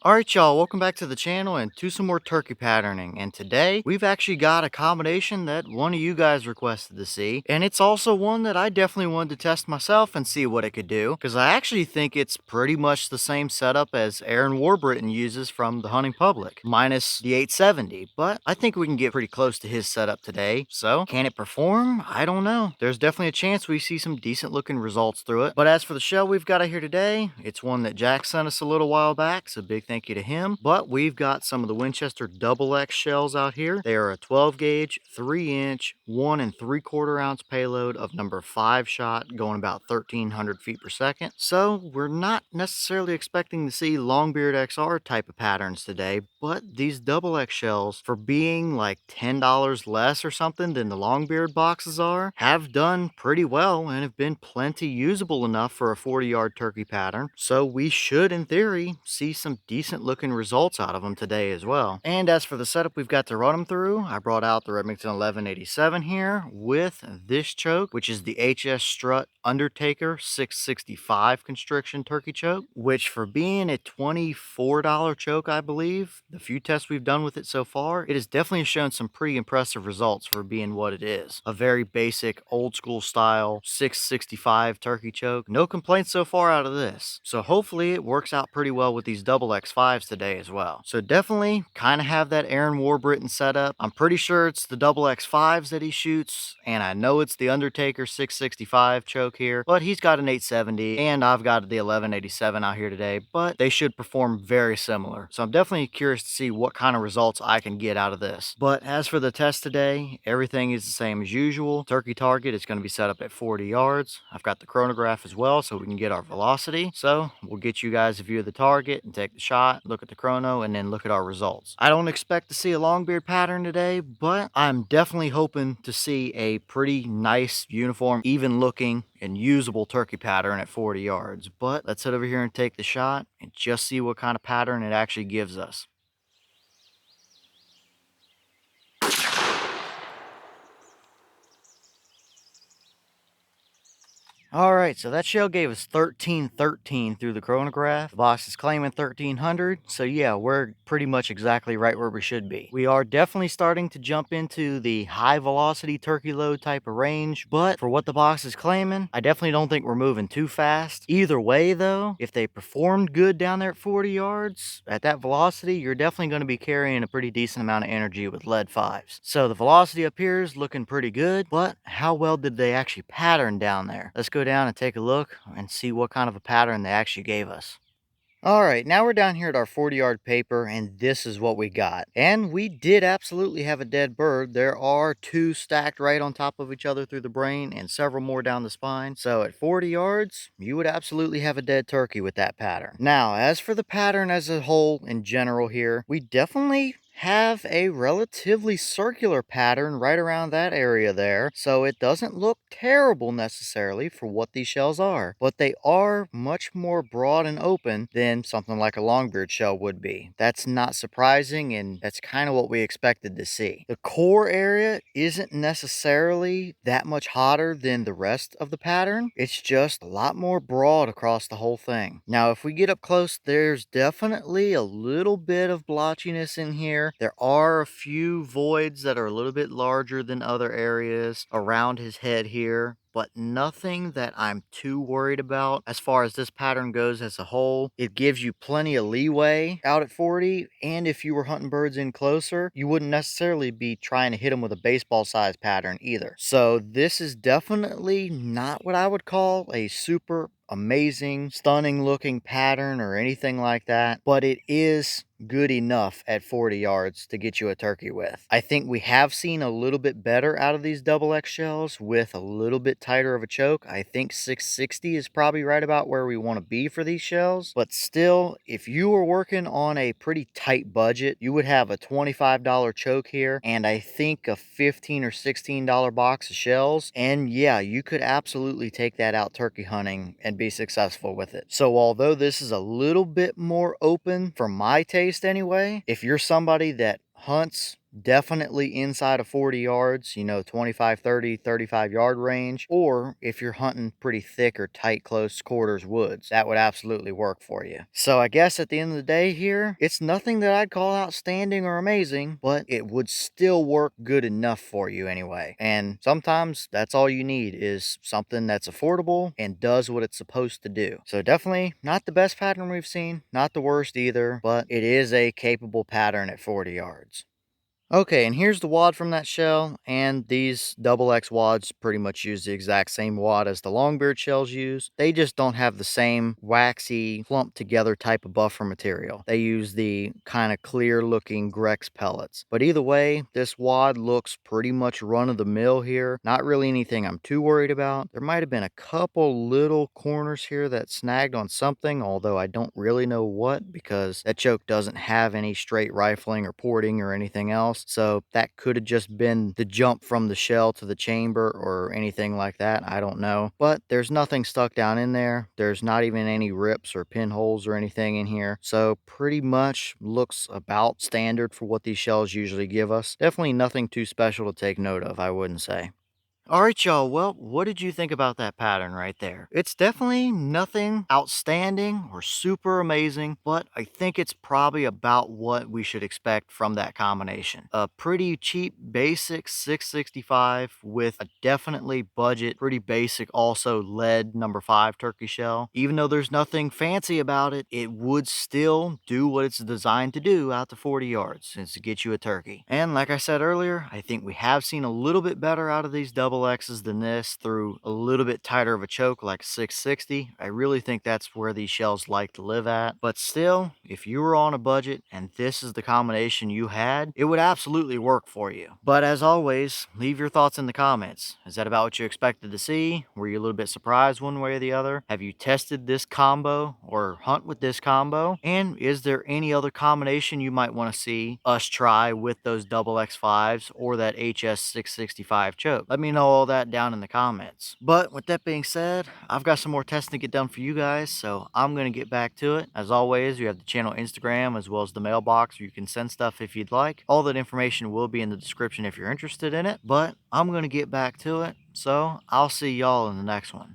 Alright y'all, welcome back to the channel and to some more turkey patterning. And today, we've actually got a combination that one of you guys requested to see. And it's also one that I definitely wanted to test myself and see what it could do. Because I actually think it's pretty much the same setup as Aaron Warburton uses from the hunting public. Minus the 870. But I think we can get pretty close to his setup today. So, can it perform? I don't know. There's definitely a chance we see some decent looking results through it. But as for the shell we've got out here today, it's one that Jack sent us a little while back. So big thank you to him. But we've got some of the Winchester Double X shells out here. They are a 12 gauge, 3-inch, 1 3/4 ounce payload of number 5 shot, going about 1,300 feet per second. So we're not necessarily expecting to see Longbeard XR type of patterns today, but these Double X shells, for being like $10 less or something than the Longbeard boxes are, have done pretty well and have been plenty usable enough for a 40-yard turkey pattern. So we should, in theory, see some decent looking results out of them today as well. And as for the setup we've got to run them through, I brought out the Remington 1187 here with this choke, which is the HS Strut UnderTaker 665 constriction turkey choke, which for being a $24 choke, I believe, the few tests we've done with it so far, it has definitely shown some pretty impressive results for being what it is. A very basic, old school style 665 turkey choke. No complaints so far out of this. So hopefully it works out pretty well with these double X5s today as well. So definitely kind of have that Aaron Warburton setup. I'm pretty sure it's the double X5s that he shoots, and I know it's the Undertaker 665 choke here, but he's got an 870 and I've got the 1187 out here today, but they should perform very similar. So I'm definitely curious to see what kind of results I can get out of this. But as for the test today, everything is the same as usual. Turkey target is going to be set up at 40 yards. I've got the chronograph as well so we can get our velocity. So we'll get you guys a view of the target and take the shot, look at the chrono, and then look at our results. I don't expect to see a longbeard pattern today, but I'm definitely hoping to see a pretty nice, uniform, even looking and usable turkey pattern at 40 yards. But let's head over here and take the shot and just see what kind of pattern it actually gives us. All right, so that shell gave us 1313 through the chronograph. The box is claiming 1300, so yeah, we're pretty much exactly right where we should be. We are definitely starting to jump into the high velocity turkey load type of range, but for what the box is claiming, I definitely don't think we're moving too fast. Either way though, if they performed good down there at 40 yards, at that velocity, you're definitely going to be carrying a pretty decent amount of energy with lead 5s. So the velocity up here is looking pretty good, but how well did they actually pattern down there? Let's go down and take a look and see what kind of a pattern they actually gave us. All right, now we're down here at our 40-yard paper, and this is what we got. And we did absolutely have a dead bird. There are 2 stacked right on top of each other through the brain and several more down the spine. So at 40 yards, you would absolutely have a dead turkey with that pattern. Now, as for the pattern as a whole in general here, we definitely have a relatively circular pattern right around that area there, so it doesn't look terrible necessarily for what these shells are, but they are much more broad and open than something like a longbeard shell would be. That's not surprising, and that's kind of what we expected to see. The core area isn't necessarily that much hotter than the rest of the pattern. It's just a lot more broad across the whole thing. Now, if we get up close, there's definitely a little bit of blotchiness in here. There are a few voids that are a little bit larger than other areas around his head here, but nothing that I'm too worried about as far as this pattern goes as a whole. It gives you plenty of leeway out at 40, and if you were hunting birds in closer, you wouldn't necessarily be trying to hit them with a baseball size pattern either. So this is definitely not what I would call a super amazing, stunning looking pattern or anything like that, but it is good enough at 40 yards to get you a turkey with. I think we have seen a little bit better out of these double X shells with a little bit tighter of a choke. I think 660 is probably right about where we want to be for these shells, but still, if you were working on a pretty tight budget, you would have a $25 choke here and I think a $15 or $16 box of shells, and yeah, you could absolutely take that out turkey hunting and be successful with it. So although this is a little bit more open for my taste anyway, if you're somebody that hunts definitely inside of 40 yards, 25, 30, 35 yard range, or if you're hunting pretty thick or tight close quarters woods, that would absolutely work for you. So I guess at the end of the day here, it's nothing that I'd call outstanding or amazing, but it would still work good enough for you anyway. And sometimes that's all you need, is something that's affordable and does what it's supposed to do. So definitely not the best pattern we've seen, not the worst either, but it is a capable pattern at 40 yards. Okay, and here's the wad from that shell, and these double X wads pretty much use the exact same wad as the longbeard shells use. They just don't have the same waxy, clumped together type of buffer material. They use the kind of clear looking Grex pellets. But either way, this wad looks pretty much run of the mill here. Not really anything I'm too worried about. There might have been a couple little corners here that snagged on something, although I don't really know what, because that choke doesn't have any straight rifling or porting or anything else. So that could have just been the jump from the shell to the chamber or anything like that. I don't know. But there's nothing stuck down in there. There's not even any rips or pinholes or anything in here. So pretty much looks about standard for what these shells usually give us. Definitely nothing too special to take note of, I wouldn't say. All right, y'all. Well, what did you think about that pattern right there? It's definitely nothing outstanding or super amazing, but I think it's probably about what we should expect from that combination. A pretty cheap, basic 665 with a definitely budget, pretty basic, also lead #5 turkey shell. Even though there's nothing fancy about it, it would still do what it's designed to do out to 40 yards, since to get you a turkey. And like I said earlier, I think we have seen a little bit better out of these double X's than this through a little bit tighter of a choke like 660. I really think that's where these shells like to live at. But still, if you were on a budget and this is the combination you had, it would absolutely work for you. But as always, leave your thoughts in the comments. Is that about what you expected to see? Were you a little bit surprised one way or the other? Have you tested this combo or hunt with this combo? And is there any other combination you might want to see us try with those double X5s or that HS 665 choke? Let me know all that down in the comments. But with that being said, I've got some more testing to get done for you guys, so I'm going to get back to it. As always, we have the channel Instagram as well as the mailbox where you can send stuff if you'd like. All that information will be in the description if you're interested in it, but I'm going to get back to it, so I'll see y'all in the next one.